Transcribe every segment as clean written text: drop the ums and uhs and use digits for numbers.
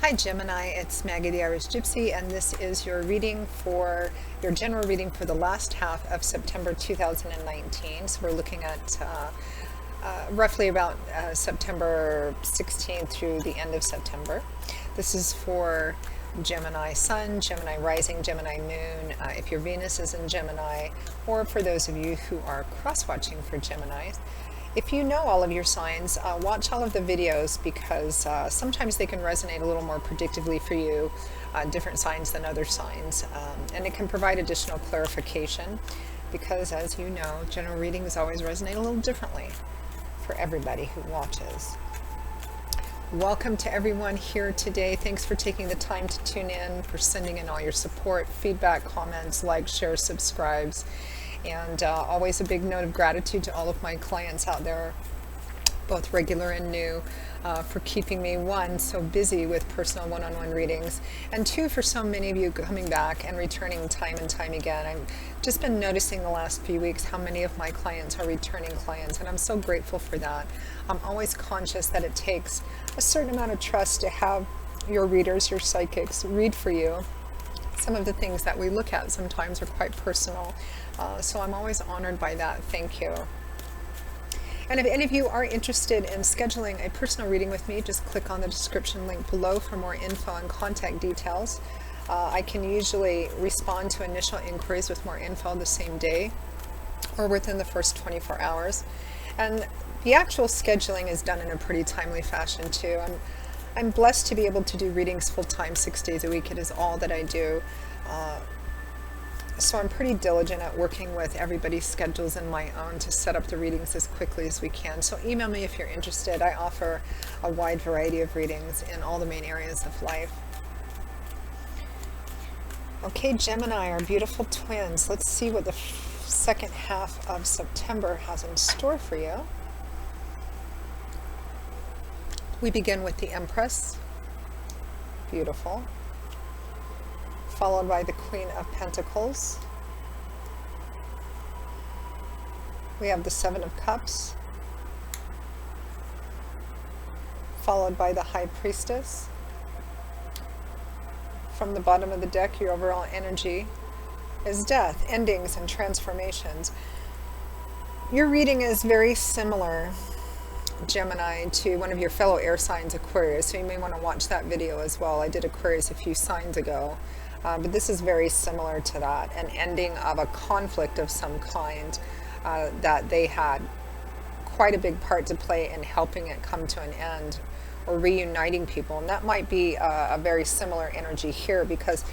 Hi Gemini, it's Maggie the Irish Gypsy, and this is your general reading for the last half of September 2019. So we're looking at roughly about September 16th through the end of September. This is for Gemini Sun, Gemini Rising, Gemini Moon, if your Venus is in Gemini, or for those of you who are cross-watching for Gemini. If you know all of your signs, watch all of the videos because sometimes they can resonate a little more predictively for you, different signs than other signs, and it can provide additional clarification because, as you know, general readings always resonate a little differently for everybody who watches. Welcome to everyone here today. Thanks for taking the time to tune in, for sending in all your support, feedback, comments, likes, shares, subscribes. And always a big note of gratitude to all of my clients out there, both regular and new, for keeping me, one, so busy with personal one-on-one readings, and two, for so many of you coming back and returning time and time again. I've just been noticing the last few weeks how many of my clients are returning clients, and I'm so grateful for that. I'm always conscious that it takes a certain amount of trust to have your readers, your psychics, read for you. Some of the things that we look at sometimes are quite personal, so I'm always honored by that. Thank you. And if any of you are interested in scheduling a personal reading with me, just click on the description link below for more info and contact details. I can usually respond to initial inquiries with more info the same day or within the first 24 hours. And the actual scheduling is done in a pretty timely fashion too. I'm blessed to be able to do readings full-time 6 days a week. It is all that I do. So I'm pretty diligent at working with everybody's schedules and my own to set up the readings as quickly as we can. So email me if you're interested. I offer a wide variety of readings in all the main areas of life. Okay, Gemini, our beautiful twins. Let's see what the second half of September has in store for you. We begin with the Empress, beautiful, followed by the Queen of Pentacles. We have the Seven of Cups, followed by the High Priestess. From the bottom of the deck, your overall energy is death, endings, and transformations. Your reading is very similar, Gemini, to one of your fellow air signs, Aquarius, so you may want to watch that video as well. I did Aquarius a few signs ago, but this is very similar to that, an ending of a conflict of some kind that they had quite a big part to play in helping it come to an end or reuniting people. And that might be a very similar energy here, because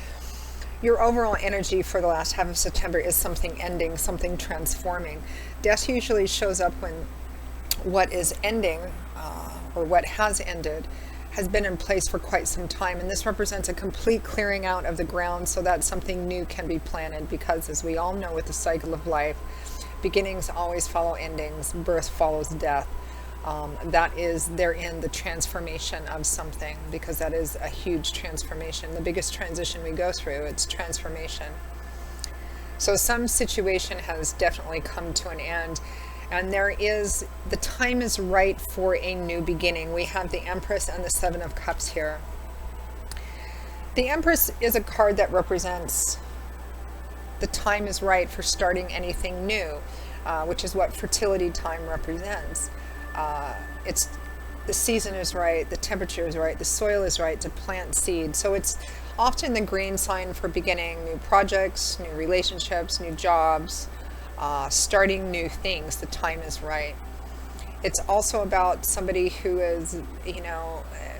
your overall energy for the last half of September is something ending, something transforming. Death usually shows up when what is ending or what has ended has been in place for quite some time, and this represents a complete clearing out of the ground so that something new can be planted, because as we all know with the cycle of life, beginnings always follow endings, birth follows death. That is therein the transformation of something, because that is a huge transformation. The biggest transition we go through, it's transformation. So some situation has definitely come to an end, and the time is right for a new beginning. We have the Empress and the Seven of Cups here. The Empress is a card that represents the time is right for starting anything new, which is what fertility time represents. The season is right, the temperature is right, the soil is right to plant seed. So it's often the green sign for beginning new projects, new relationships, new jobs, starting new things. The time is right. It's also about somebody who is,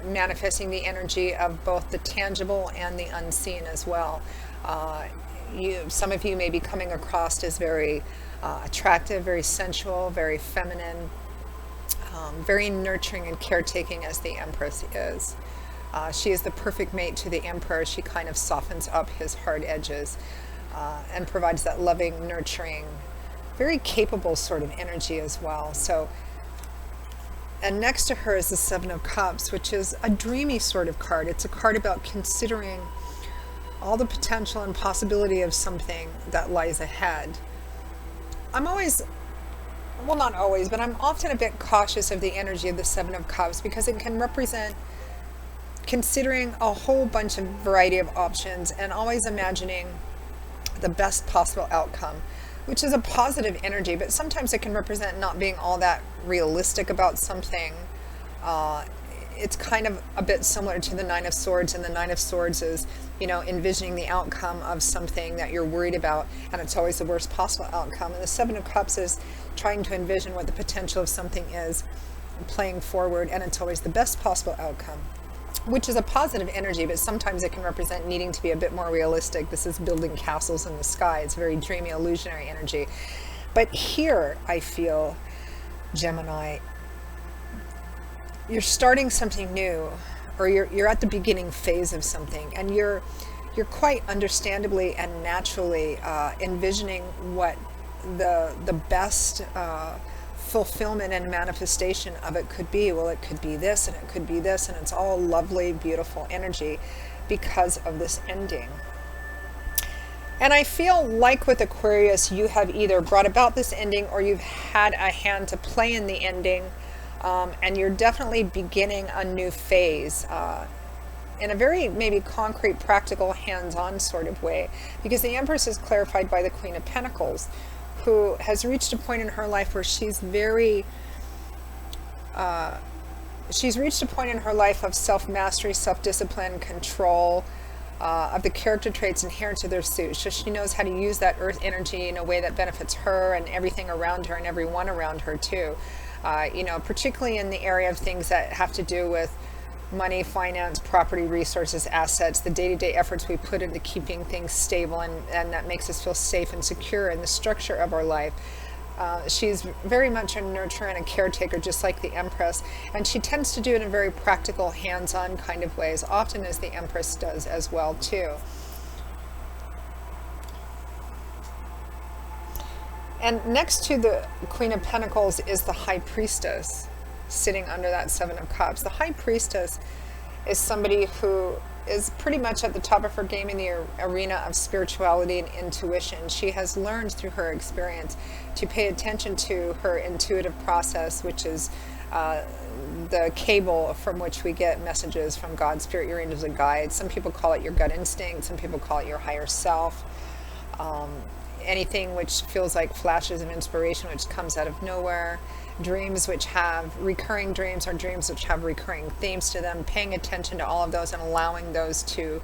manifesting the energy of both the tangible and the unseen as well. Some of you may be coming across as very attractive, very sensual, very feminine, very nurturing and caretaking, as the Empress is. She is the perfect mate to the Emperor. She kind of softens up his hard edges and provides that loving, nurturing, very capable sort of energy as well. So, and next to her is the Seven of Cups, which is a dreamy sort of card. It's a card about considering all the potential and possibility of something that lies ahead. I'm always, well, not always, but I'm often a bit cautious of the energy of the Seven of Cups, because it can represent considering a whole bunch of variety of options and always imagining the best possible outcome, which is a positive energy, but sometimes it can represent not being all that realistic about something. It's kind of a bit similar to the Nine of Swords, and the Nine of Swords is, envisioning the outcome of something that you're worried about, and it's always the worst possible outcome. And the Seven of Cups is trying to envision what the potential of something is, playing forward, and it's always the best possible outcome, which is a positive energy, but sometimes it can represent needing to be a bit more realistic. This is building castles in the sky. It's very dreamy, illusionary energy. But here, I feel, Gemini, you're starting something new, or you're at the beginning phase of something, and you're quite understandably and naturally envisioning what the best fulfillment and manifestation of it could be. Well, it could be this, and it could be this, and it's all lovely, beautiful energy because of this ending. And I feel like with Aquarius, you have either brought about this ending or you've had a hand to play in the ending, and you're definitely beginning a new phase in a very maybe concrete, practical, hands-on sort of way, because the Empress is clarified by the Queen of Pentacles, who has reached a point in her life where she's reached a point in her life of self-mastery, self-discipline, control, of the character traits inherent to their suit. So she knows how to use that earth energy in a way that benefits her and everything around her and everyone around her too. Particularly in the area of things that have to do with money, finance, property, resources, assets, the day-to-day efforts we put into keeping things stable, and that makes us feel safe and secure in the structure of our life. She's very much a nurturer and a caretaker, just like the Empress, and she tends to do it in very practical, hands-on kind of ways, often as the Empress does as well too. And next to the Queen of Pentacles is the High Priestess, sitting under that Seven of Cups. The High Priestess is somebody who is pretty much at the top of her game in the arena of spirituality and intuition. She has learned through her experience to pay attention to her intuitive process, which is the cable from which we get messages from God, Spirit, your angels, and guides. Some people call it your gut instinct. Some people call it your higher self. Anything which feels like flashes of inspiration, which comes out of nowhere. Dreams which have recurring dreams, or dreams which have recurring themes to them. Paying attention to all of those and allowing those to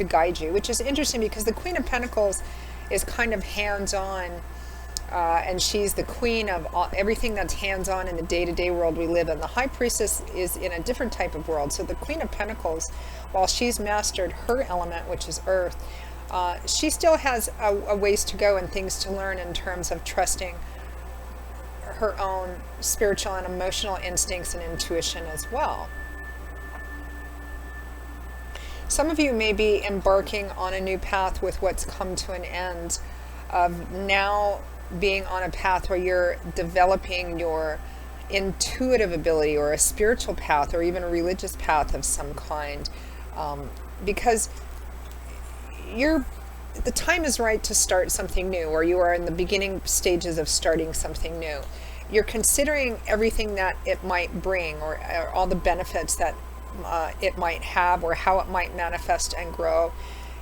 guide you, which is interesting because the Queen of Pentacles is kind of hands-on, and she's the queen of everything that's hands-on in the day-to-day world we live in. The High Priestess is in a different type of world. So the Queen of Pentacles, while she's mastered her element, which is earth, she still has a ways to go and things to learn in terms of trusting her own spiritual and emotional instincts and intuition as well. Some of you may be embarking on a new path with what's come to an end, of now being on a path where you're developing your intuitive ability, or a spiritual path, or even a religious path of some kind, because the time is right to start something new, or you are in the beginning stages of starting something new. You're considering everything that it might bring, or all the benefits that it might have, or how it might manifest and grow.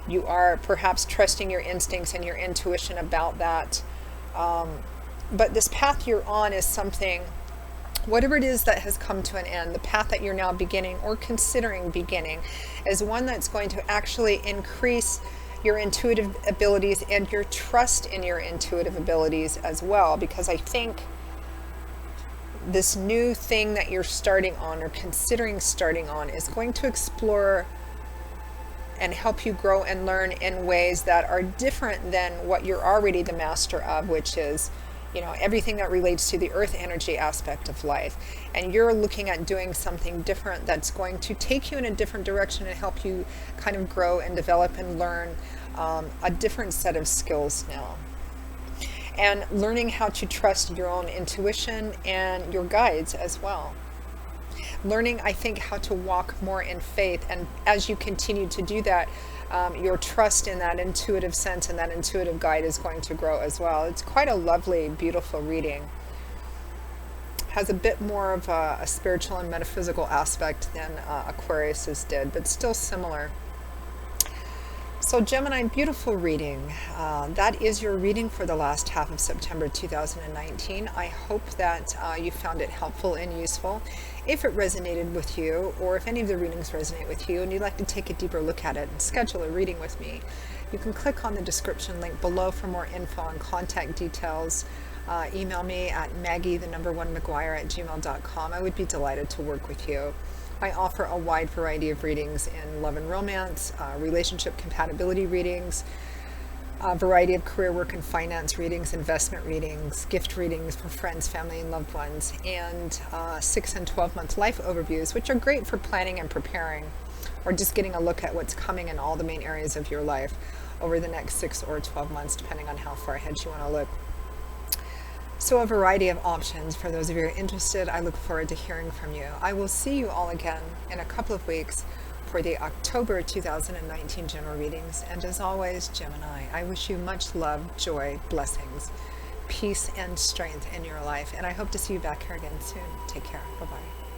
You are perhaps trusting your instincts and your intuition about that. But this path you're on is something, whatever it is that has come to an end, the path that you're now beginning or considering beginning, is one that's going to actually increase your intuitive abilities and your trust in your intuitive abilities as well. Because I think this new thing that you're starting on, or considering starting on, is going to explore and help you grow and learn in ways that are different than what you're already the master of, which is, everything that relates to the earth energy aspect of life. And you're looking at doing something different that's going to take you in a different direction and help you kind of grow and develop and learn a different set of skills now. And learning how to trust your own intuition and your guides as well. Learning, I think, how to walk more in faith. And as you continue to do that, your trust in that intuitive sense and that intuitive guide is going to grow as well. It's quite a lovely, beautiful reading. has a bit more of a spiritual and metaphysical aspect than Aquarius's did, but still similar. So Gemini, beautiful reading. That is your reading for the last half of September 2019. I hope that you found it helpful and useful. If it resonated with you, or if any of the readings resonate with you and you'd like to take a deeper look at it and schedule a reading with me, you can click on the description link below for more info and contact details. Email me at maggie1McGuire@gmail.com. I would be delighted to work with you. I offer a wide variety of readings in love and romance, relationship compatibility readings, a variety of career, work, and finance readings, investment readings, gift readings for friends, family, and loved ones, and 6 and 12-month life overviews, which are great for planning and preparing, or just getting a look at what's coming in all the main areas of your life over the next 6 or 12 months, depending on how far ahead you want to look. So a variety of options for those of you who are interested. I look forward to hearing from you. I will see you all again in a couple of weeks for the October 2019 general readings. And as always, Gemini, I wish you much love, joy, blessings, peace, and strength in your life. And I hope to see you back here again soon. Take care. Bye-bye.